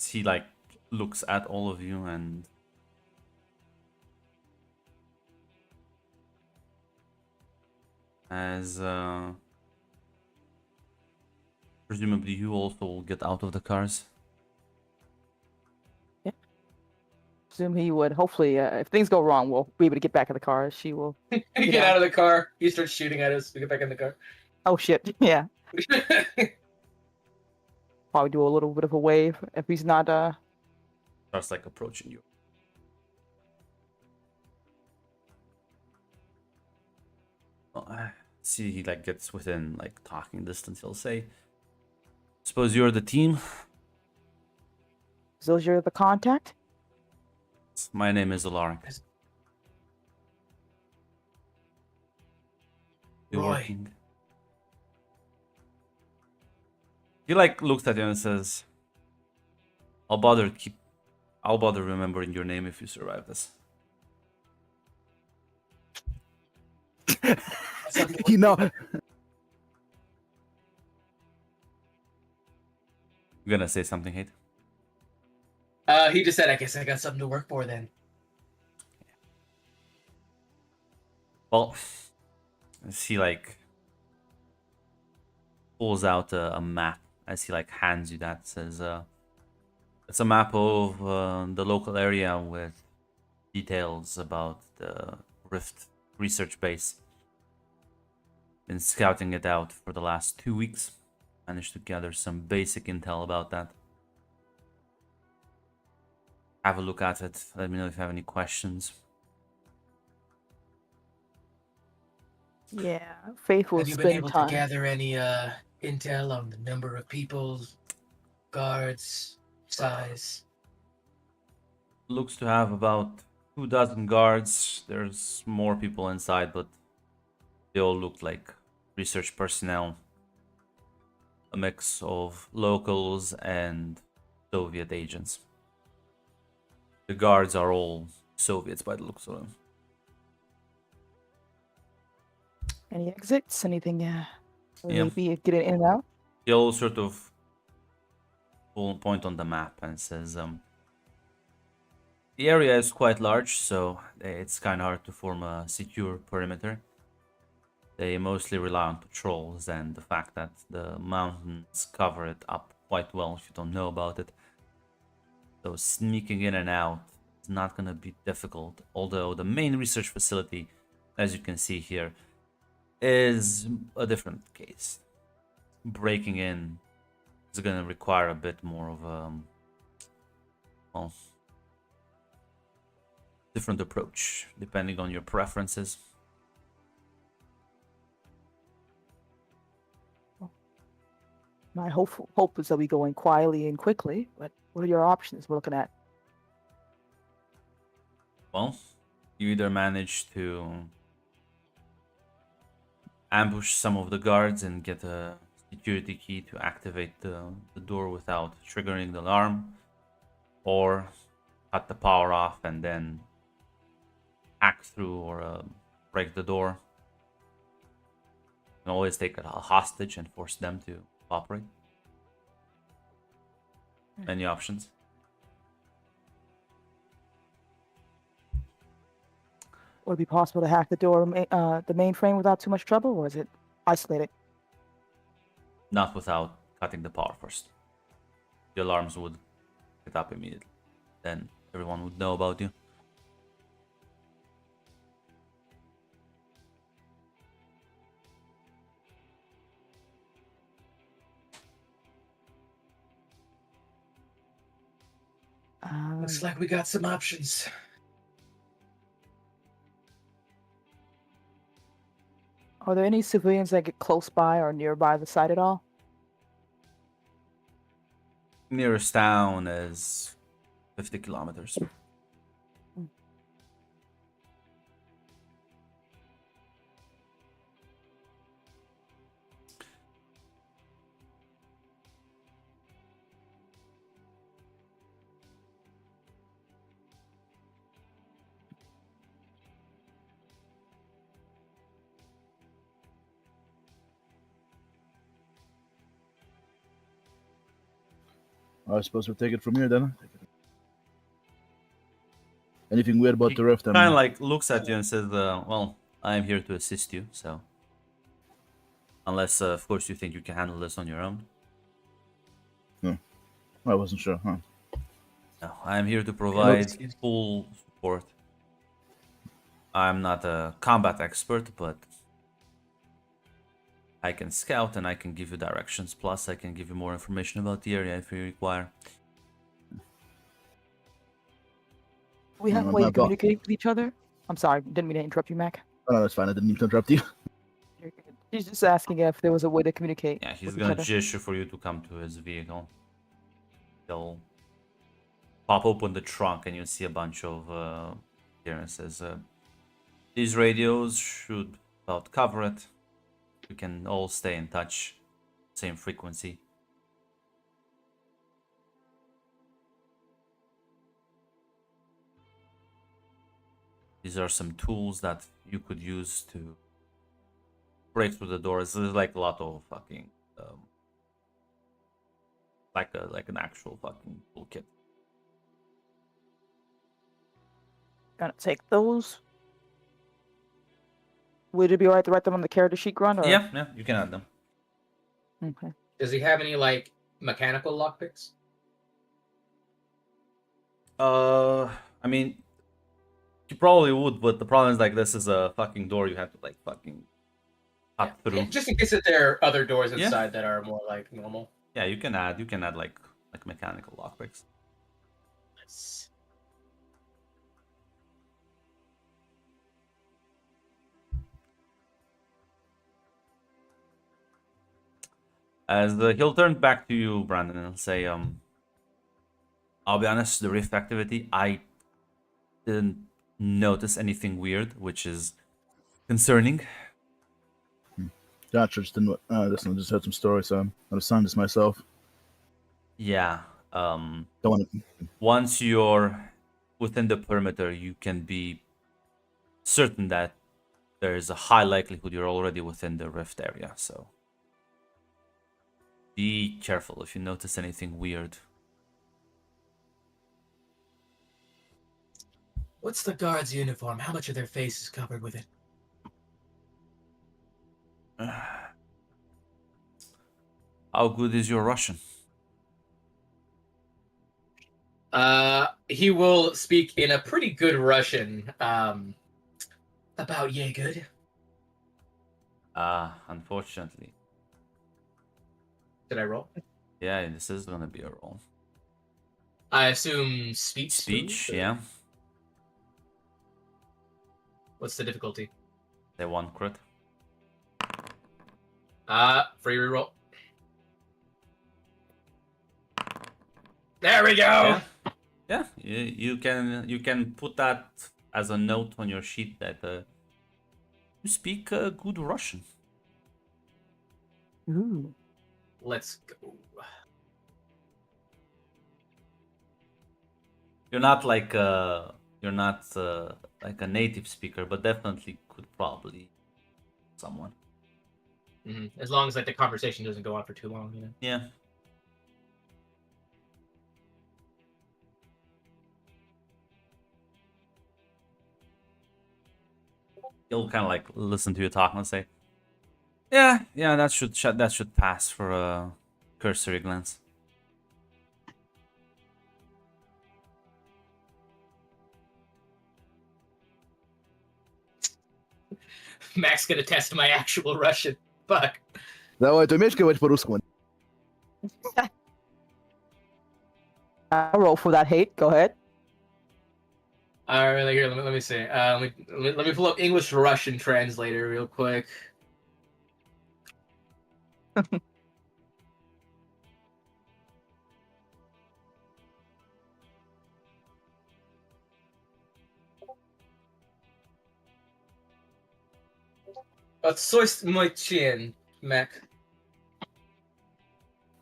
He like looks at all of you, and as presumably you also will get out of the cars. Assume he would. Hopefully, if things go wrong, we'll be able to get back in the car. She will. Get out of the car. He starts shooting at us. We get back in the car. Oh shit! Yeah, probably do a little bit of a wave if he's not. Starts like approaching you. Well, see, he like gets within like talking distance. He'll say, "Suppose you're the team." Those you're the contact. My name is Alaric. You Roy. working? He like looks at you and says, I'll bother remembering your name if you survive this." You know, You gonna say something, Hate? He just said, I guess I got something to work for then. Well, as he like pulls out a map, as he like hands you that, says, it's a map of the local area with details about the Rift research base. Been scouting it out for the last 2 weeks. Managed to gather some basic intel about that. Have a look at it. Let me know if you have any questions. Yeah, Faith will Have you been spend able time. to gather any intel on the number of people, guards, size? Looks to have about 24 guards. There's more people inside, but they all look like research personnel. A mix of locals and Soviet agents. The guards are all Soviets by the looks of them. Any exits? Anything? Will Yeah. they be getting in and out? He'll sort of point on the map and says, the area is quite large, so it's kind of hard to form a secure perimeter. They mostly rely on patrols and the fact that the mountains cover it up quite well if you don't know about it. So sneaking in and out is not going to be difficult, although the main research facility, as you can see here, is a different case. Breaking in is going to require a bit more of a different approach, depending on your preferences. My hope is that we go in quietly and quickly. But what are your options we're looking at? well, you either manage to ambush some of the guards and get a security key to activate the door without triggering the alarm, or cut the power off and then hack through or break the door. You can always take a hostage and force them to cooperate. Many options. Would it be possible to hack the door, the mainframe, without too much trouble, or is it isolated? Not without cutting the power first. The alarms would get up immediately. Then everyone would know about you. Looks like we got some options. Are there any civilians that get close by or nearby the site at all? Nearest town is 50 kilometers. I suppose we'll take it from here then. Anything weird about the rift? Kind of like looks at you and says, "Well, I am here to assist you. So, unless, of course, you think you can handle this on your own." I wasn't sure. Huh? No, I am here to provide full support. I'm not a combat expert, but I can scout and I can give you directions. Plus, I can give you more information about the area if you require. We have a way to communicate with each other? I'm sorry, didn't mean to interrupt you, Mac. Oh, no, that's fine. I didn't mean to interrupt you. He's just asking if there was a way to communicate. Yeah, he's with each gonna other. gesture for you to come to his vehicle. He'll pop open the trunk and you'll see a bunch of appearances. These radios should about cover it. We can all stay in touch, same frequency. These are some tools that you could use to break through the doors. There's like a lot of fucking like an actual fucking toolkit. Gonna take those. Would it be alright to write them on the character sheet, Grunt? Or... Yeah, you can add them. Okay. Does he have any like mechanical lockpicks? I mean, you probably would, but the problem is like this is a fucking door you have to like fucking cut through. Just in case that there are other doors inside that are more like normal. Yeah, you can add like mechanical lockpicks. Nice. As he'll turn back to you, Brandon, and say, I'll be honest, the rift activity, I didn't notice anything weird, which is concerning. Gotcha. Just didn't. This one just heard some stories, so I'm gonna sign this myself. Yeah. Don't want to. Once you're within the perimeter, you can be certain that there is a high likelihood you're already within the rift area, so be careful if you notice anything weird. What's the guard's uniform? How much of their face is covered with it? How good is your Russian? He will speak in a pretty good Russian. About yay good. Unfortunately. Did I roll? Yeah, this is gonna be a roll. I assume speech. Speech, too, yeah. What's the difficulty? They want crit. Free reroll. There we go. Yeah, you can put that as a note on your sheet that you speak good Russian. Ooh. Let's go. You're not like like a native speaker, but definitely could probably someone. As long as like the conversation doesn't go on for too long, you know. Yeah. He'll kind of like listen to you talk and say, "Yeah, yeah, that should pass for a cursory glance." Max gonna test my actual Russian. Fuck. Давай, ты умеешь говорить по-русски? I'll roll for that hate. Go ahead. All right, here. Let me see. Let me pull up English to Russian translator real quick. Отсось мой член, Mac.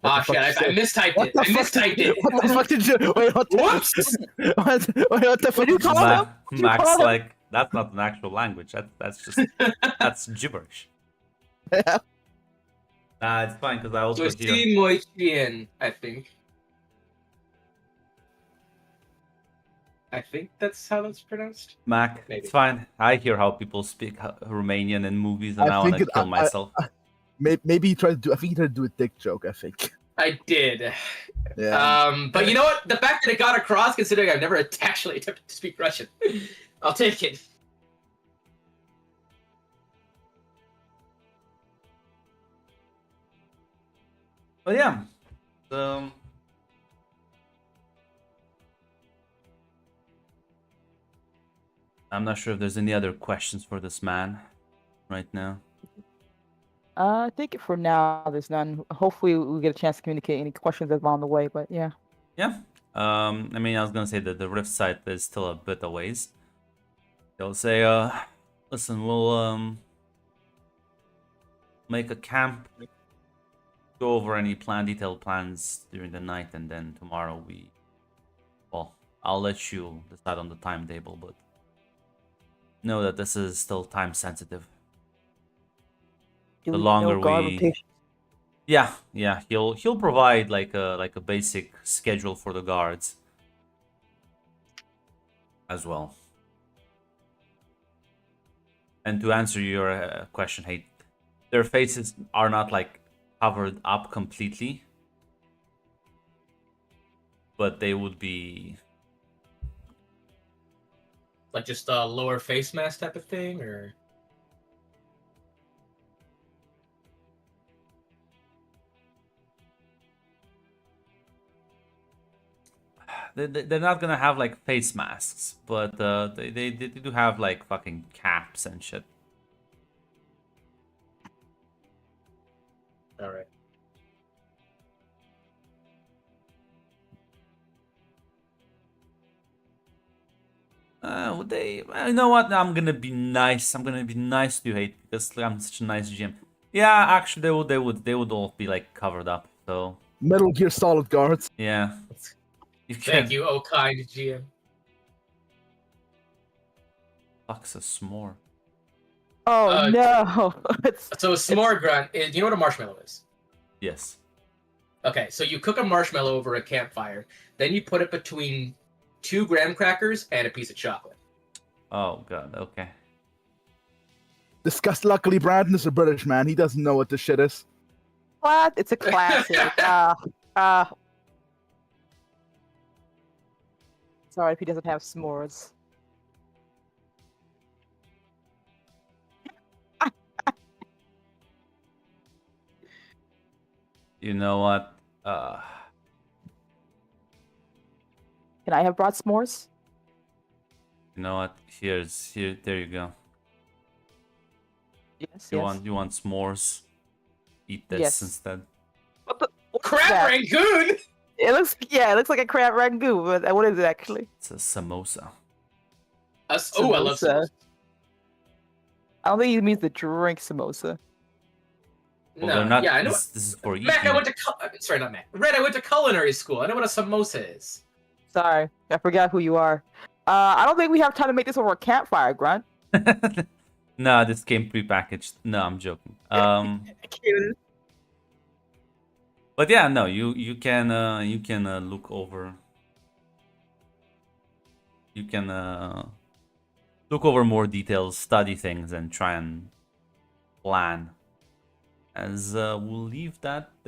Ah, shit, I mistyped it. I mistyped it. What the fuck did you? Wait, what? Whoops! What the fuck? you call Ma- him? You Max call him? like that's not an actual language. That's just that's gibberish. Nah, it's fine because I also hear Отсось мой член, I think. I think that's how that's pronounced. Mac. Maybe. It's fine. I hear how people speak Romanian in movies, and I I want to think kill myself. Maybe he tried to do. I think he tried to do a dick joke. I think. I did. Yeah. But you know what? The fact that it got across, considering I've never actually attempted to speak Russian, I'll take it. But yeah, um, I'm not sure if there's any other questions for this man right now. I think for now there's none. Hopefully we get a chance to communicate any questions along the way. But yeah. Yeah. I mean, I was gonna say that the Rift site is still a bit a ways. They'll say, listen, we'll make a camp, go over any detailed plans during the night, and then tomorrow well, I'll let you decide on the timetable, but know that this is still time sensitive. Do The we longer know guard we- rotation? Yeah, he'll provide like a basic schedule for the guards as well. And to answer your question, hey, their faces are not like covered up completely, but they would be Like just a lower face mask type of thing, or they're not gonna have like face masks, but they do have like fucking caps and shit. all right. Would they? You know what? I'm gonna be nice. I'm gonna be nice to you, hate, because I'm such a nice GM. Yeah, actually, they would all be like covered up. So Metal Gear Solid guards. yeah, you Thank can. you, oh kind GM. Fuck's a s'more. Oh no! It's So a s'more grunt, do you know what a marshmallow is? Yes. Okay, so you cook a marshmallow over a campfire, then you put it between 2 graham crackers and a piece of chocolate. Oh god. Okay. Disgust. Luckily, Brandon is a British man. He doesn't know what this shit is. what? It's a classic. Sorry if he doesn't have s'mores. You know what? Can I have brought s'mores? You know what? Here. There you go. Yes. You yes. want s'mores? Eat this Yes. instead. What the? What's Crab that? Rangoon! It looks like a crab rangoon. But what is it actually? It's a samosa. Oh, I love Samosa. samosas. I don't think he means the drink samosa. Well, No, they're not. yeah, I know. This is for Mac, I eating. went to sorry, not Mac. Red, I went to culinary school. I know what a samosa is. Sorry, I forgot who you are. I don't think we have time to make this over a campfire, Grunt. No, this came prepackaged. No, I'm joking. But yeah, no, you can look over. You can look over more details, study things, and try and plan. As we'll leave that there.